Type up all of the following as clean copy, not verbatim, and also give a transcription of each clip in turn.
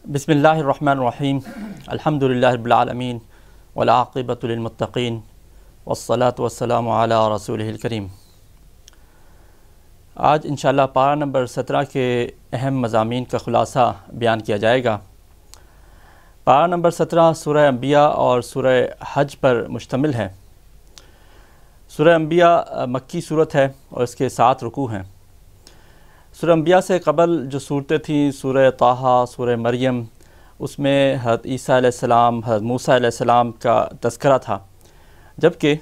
بسم اللہ الرحمن الرحیم الحمدللہ رب العالمین والعاقبۃ للمتقین والصلاة والسلام علی رسولہ الکریم۔ آج انشاءاللہ پارہ نمبر 17 کے اہم مضامین کا خلاصہ بیان کیا جائے گا۔ پارہ نمبر 17 سورہ انبیاء اور سورہ حج پر مشتمل ہے۔ سورہ انبیاء مکی صورت ہے اور اس کے 7 رکوع ہیں۔ سورہ انبیاء سے قبل جو صورتیں تھیں سورہ طٰہٰ، سورہ مریم، اس میں حضرت عیسیٰ علیہ السلام، حضرت موسیٰ علیہ السلام کا تذکرہ تھا، جبکہ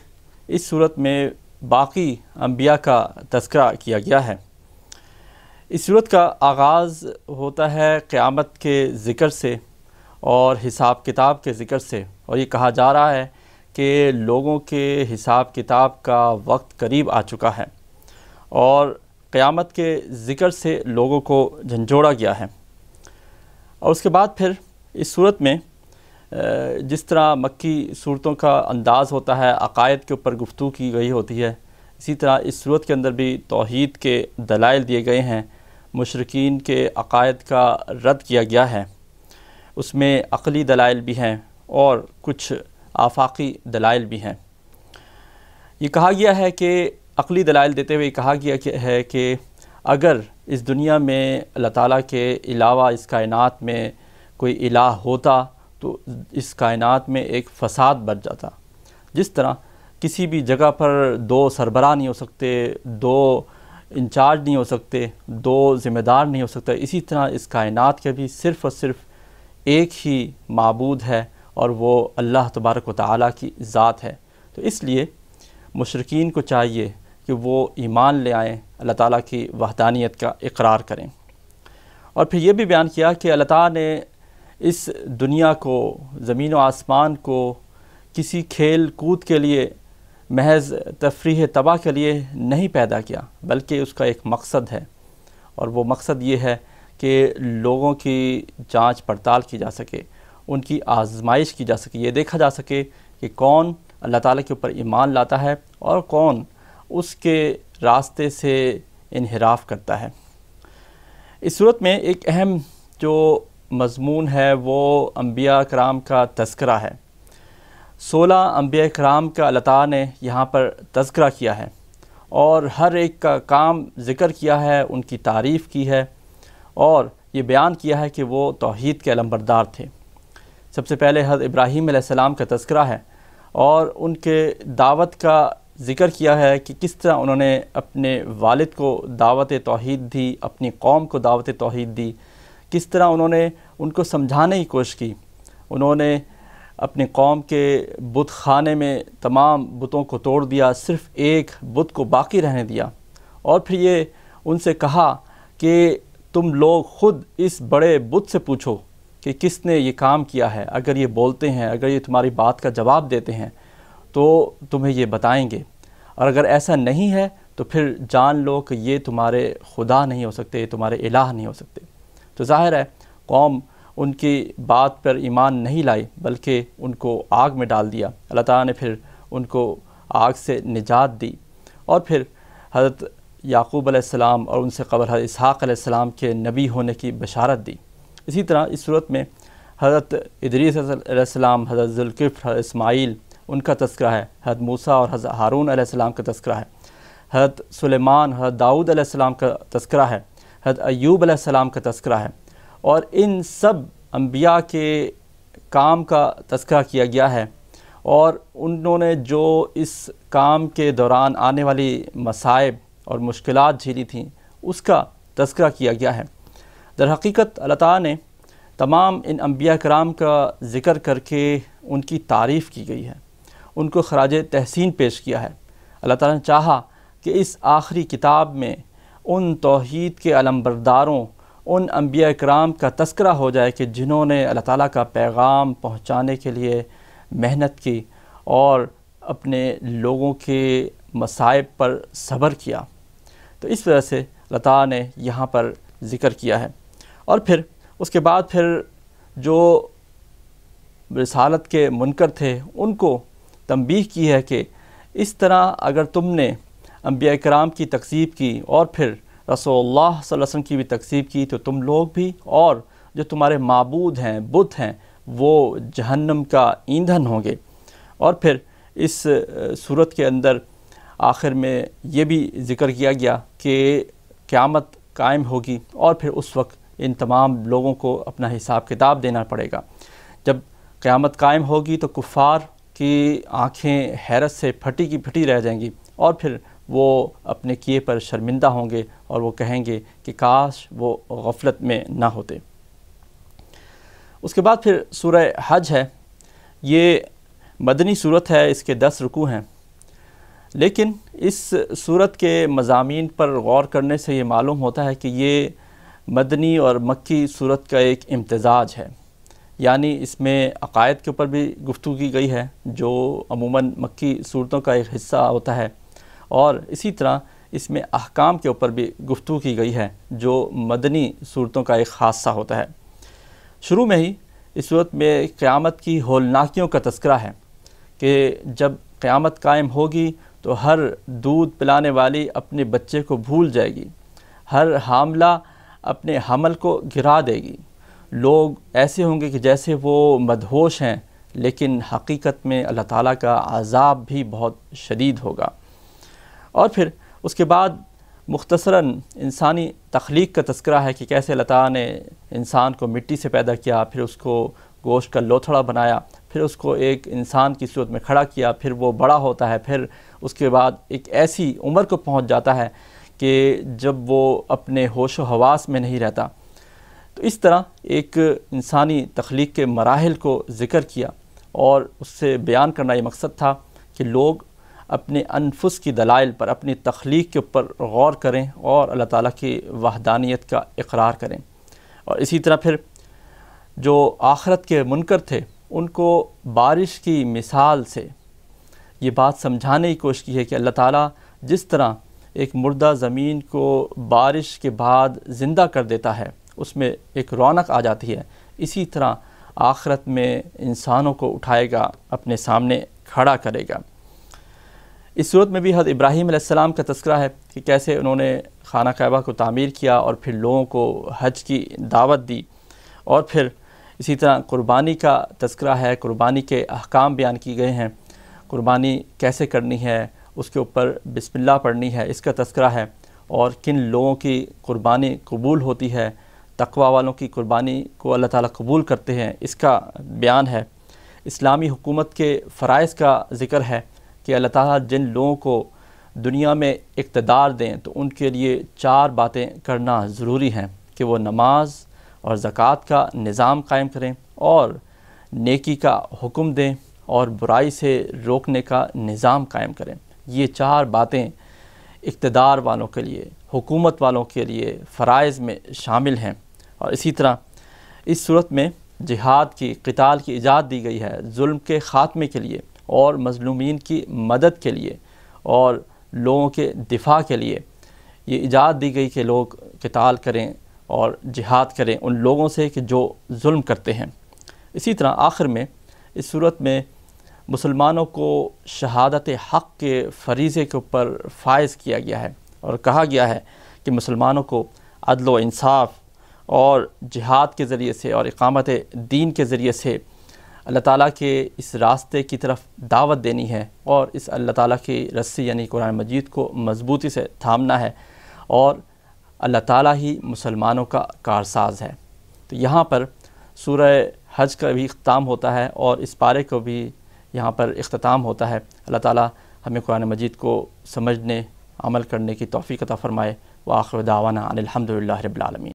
اس صورت میں باقی انبیاء کا تذکرہ کیا گیا ہے۔ اس صورت کا آغاز ہوتا ہے قیامت کے ذکر سے اور حساب کتاب کے ذکر سے، اور یہ کہا جا رہا ہے کہ لوگوں کے حساب کتاب کا وقت قریب آ چکا ہے، اور قیامت کے ذکر سے لوگوں کو جھنجھوڑا گیا ہے۔ اور اس کے بعد پھر اس صورت میں جس طرح مکی صورتوں کا انداز ہوتا ہے، عقائد کے اوپر گفتگو کی گئی ہوتی ہے، اسی طرح اس صورت کے اندر بھی توحید کے دلائل دیے گئے ہیں، مشرکین کے عقائد کا رد کیا گیا ہے۔ اس میں عقلی دلائل بھی ہیں اور کچھ آفاقی دلائل بھی ہیں۔ یہ کہا گیا ہے کہ عقلی دلائل دیتے ہوئے کہا گیا ہے کہ اگر اس دنیا میں اللہ تعالیٰ کے علاوہ اس کائنات میں کوئی الہ ہوتا تو اس کائنات میں ایک فساد بڑھ جاتا۔ جس طرح کسی بھی جگہ پر 2 سربراہ نہیں ہو سکتے، 2 انچارج نہیں ہو سکتے، 2 ذمہ دار نہیں ہو سکتے، اسی طرح اس کائنات کے بھی صرف اور صرف ایک ہی معبود ہے، اور وہ اللہ تبارک و تعالیٰ کی ذات ہے۔ تو اس لیے مشرکین کو چاہیے کہ وہ ایمان لے آئیں، اللہ تعالیٰ کی وحدانیت کا اقرار کریں۔ اور پھر یہ بھی بیان کیا کہ اللہ تعالیٰ نے اس دنیا کو، زمین و آسمان کو کسی کھیل کود کے لیے، محض تفریح طبع کے لیے نہیں پیدا کیا، بلکہ اس کا ایک مقصد ہے، اور وہ مقصد یہ ہے کہ لوگوں کی جانچ پڑتال کی جا سکے، ان کی آزمائش کی جا سکے، یہ دیکھا جا سکے کہ کون اللہ تعالیٰ کے اوپر ایمان لاتا ہے اور کون اس کے راستے سے انحراف کرتا ہے۔ اس صورت میں ایک اہم جو مضمون ہے وہ انبیاء کرام کا تذکرہ ہے۔ 16 انبیاء کرام کا اللہ تعالیٰ نے یہاں پر تذکرہ کیا ہے، اور ہر ایک کا کام ذکر کیا ہے، ان کی تعریف کی ہے، اور یہ بیان کیا ہے کہ وہ توحید کے علمبردار تھے۔ سب سے پہلے حضرت ابراہیم علیہ السلام کا تذکرہ ہے، اور ان کے دعوت کا ذکر کیا ہے کہ کس طرح انہوں نے اپنے والد کو دعوت توحید دی، اپنی قوم کو دعوت توحید دی، کس طرح انہوں نے ان کو سمجھانے کی کوشش کی۔ انہوں نے اپنی قوم کے بت خانے میں تمام بتوں کو توڑ دیا، صرف ایک بت کو باقی رہنے دیا، اور پھر یہ ان سے کہا کہ تم لوگ خود اس بڑے بت سے پوچھو کہ کس نے یہ کام کیا ہے، اگر یہ بولتے ہیں، اگر یہ تمہاری بات کا جواب دیتے ہیں تو تمہیں یہ بتائیں گے، اور اگر ایسا نہیں ہے تو پھر جان لو کہ یہ تمہارے خدا نہیں ہو سکتے، یہ تمہارے الہ نہیں ہو سکتے۔ تو ظاہر ہے قوم ان کی بات پر ایمان نہیں لائی، بلکہ ان کو آگ میں ڈال دیا۔ اللہ تعالیٰ نے پھر ان کو آگ سے نجات دی، اور پھر حضرت یعقوب علیہ السلام اور ان سے قبل حضرت اسحاق علیہ السلام کے نبی ہونے کی بشارت دی۔ اسی طرح اس صورت میں حضرت ادریس علیہ السلام، حضرت ذوالکفل، حضرت اسماعیل، ان کا تذکرہ ہے، حضرت موسیٰ اور حضرت ہارون علیہ السلام کا تذکرہ ہے، حضرت سلیمان، حضرت داؤد علیہ السلام کا تذکرہ ہے، حضرت ایوب علیہ السلام کا تذکرہ ہے، اور ان سب انبیاء کے کام کا تذکرہ کیا گیا ہے، اور انہوں نے جو اس کام کے دوران آنے والی مصائب اور مشکلات جھیلی تھیں اس کا تذکرہ کیا گیا ہے۔ در حقیقت اللہ تعالیٰ نے تمام ان انبیاء کرام کا ذکر کر کے ان کی تعریف کی گئی ہے، ان کو خراج تحسین پیش کیا ہے۔ اللہ تعالیٰ نے چاہا کہ اس آخری کتاب میں ان توحید کے علمبرداروں، ان انبیاء کرام کا تذکرہ ہو جائے کہ جنہوں نے اللہ تعالیٰ کا پیغام پہنچانے کے لیے محنت کی اور اپنے لوگوں کے مصائب پر صبر کیا۔ تو اس وجہ سے اللہ تعالیٰ نے یہاں پر ذکر کیا ہے، اور پھر اس کے بعد پھر جو رسالت کے منکر تھے ان کو تنبیہ کی ہے کہ اس طرح اگر تم نے انبیاء کرام کی تکذیب کی اور پھر رسول اللہ صلی اللہ علیہ وسلم کی بھی تکذیب کی تو تم لوگ بھی اور جو تمہارے معبود ہیں، بت ہیں، وہ جہنم کا ایندھن ہوں گے۔ اور پھر اس صورت کے اندر آخر میں یہ بھی ذکر کیا گیا کہ قیامت قائم ہوگی اور پھر اس وقت ان تمام لوگوں کو اپنا حساب کتاب دینا پڑے گا۔ جب قیامت قائم ہوگی تو کفار کی آنکھیں حیرت سے پھٹی کی پھٹی رہ جائیں گی، اور پھر وہ اپنے کیے پر شرمندہ ہوں گے اور وہ کہیں گے کہ کاش وہ غفلت میں نہ ہوتے۔ اس کے بعد پھر سورہ حج ہے۔ یہ مدنی صورت ہے، اس کے 10 رکوع ہیں، لیکن اس صورت کے مضامین پر غور کرنے سے یہ معلوم ہوتا ہے کہ یہ مدنی اور مکی صورت کا ایک امتزاج ہے، یعنی اس میں عقائد کے اوپر بھی گفتگو کی گئی ہے جو عموماً مکی صورتوں کا ایک حصہ ہوتا ہے، اور اسی طرح اس میں احکام کے اوپر بھی گفتگو کی گئی ہے جو مدنی صورتوں کا ایک خاصہ ہوتا ہے۔ شروع میں ہی اس صورت میں قیامت کی ہولناکیوں کا تذکرہ ہے کہ جب قیامت قائم ہوگی تو ہر دودھ پلانے والی اپنے بچے کو بھول جائے گی، ہر حاملہ اپنے حمل کو گرا دے گی، لوگ ایسے ہوں گے کہ جیسے وہ مدہوش ہیں، لیکن حقیقت میں اللہ تعالیٰ کا عذاب بھی بہت شدید ہوگا۔ اور پھر اس کے بعد مختصراً انسانی تخلیق کا تذکرہ ہے کہ کیسے اللہ تعالیٰ نے انسان کو مٹی سے پیدا کیا، پھر اس کو گوشت کا لوتھڑا بنایا، پھر اس کو ایک انسان کی صورت میں کھڑا کیا، پھر وہ بڑا ہوتا ہے، پھر اس کے بعد ایک ایسی عمر کو پہنچ جاتا ہے کہ جب وہ اپنے ہوش و حواس میں نہیں رہتا۔ تو اس طرح ایک انسانی تخلیق کے مراحل کو ذکر کیا، اور اس سے بیان کرنا یہ مقصد تھا کہ لوگ اپنے انفس کی دلائل پر، اپنی تخلیق کے اوپر غور کریں اور اللہ تعالیٰ کی وحدانیت کا اقرار کریں۔ اور اسی طرح پھر جو آخرت کے منکر تھے ان کو بارش کی مثال سے یہ بات سمجھانے کی کوشش کی ہے کہ اللہ تعالیٰ جس طرح ایک مردہ زمین کو بارش کے بعد زندہ کر دیتا ہے، اس میں ایک رونق آ جاتی ہے، اسی طرح آخرت میں انسانوں کو اٹھائے گا، اپنے سامنے کھڑا کرے گا۔ اس صورت میں بھی حضرت ابراہیم علیہ السلام کا تذکرہ ہے کہ کیسے انہوں نے خانہ کعبہ کو تعمیر کیا اور پھر لوگوں کو حج کی دعوت دی، اور پھر اسی طرح قربانی کا تذکرہ ہے، قربانی کے احکام بیان کی گئے ہیں، قربانی کیسے کرنی ہے، اس کے اوپر بسم اللہ پڑھنی ہے، اس کا تذکرہ ہے، اور کن لوگوں کی قربانی قبول ہوتی ہے، تقوی والوں کی قربانی کو اللہ تعالیٰ قبول کرتے ہیں، اس کا بیان ہے۔ اسلامی حکومت کے فرائض کا ذکر ہے کہ اللہ تعالیٰ جن لوگوں کو دنیا میں اقتدار دیں تو ان کے لیے 4 باتیں کرنا ضروری ہیں کہ وہ نماز اور زکوٰۃ کا نظام قائم کریں، اور نیکی کا حکم دیں، اور برائی سے روکنے کا نظام قائم کریں۔ یہ 4 باتیں اقتدار والوں کے لیے، حکومت والوں کے لیے فرائض میں شامل ہیں۔ اور اسی طرح اس صورت میں جہاد کی، قتال کی اجازت دی گئی ہے، ظلم کے خاتمے کے لیے اور مظلومین کی مدد کے لیے اور لوگوں کے دفاع کے لیے یہ اجازت دی گئی کہ لوگ قتال کریں اور جہاد کریں ان لوگوں سے کہ جو ظلم کرتے ہیں۔ اسی طرح آخر میں اس صورت میں مسلمانوں کو شہادت حق کے فریضے کے اوپر فائز کیا گیا ہے، اور کہا گیا ہے کہ مسلمانوں کو عدل و انصاف اور جہاد کے ذریعے سے اور اقامت دین کے ذریعے سے اللہ تعالیٰ کے اس راستے کی طرف دعوت دینی ہے، اور اس اللہ تعالیٰ کی رسی یعنی قرآن مجید کو مضبوطی سے تھامنا ہے، اور اللہ تعالیٰ ہی مسلمانوں کا کارساز ہے۔ تو یہاں پر سورہ حج کا بھی اختتام ہوتا ہے، اور اس پارے کو بھی یہاں پر اختتام ہوتا ہے۔ اللہ تعالیٰ ہمیں قرآن مجید کو سمجھنے، عمل کرنے کی توفیق عطا فرمائے۔ وآخر دعوانا ان الحمد للہ رب العالمین۔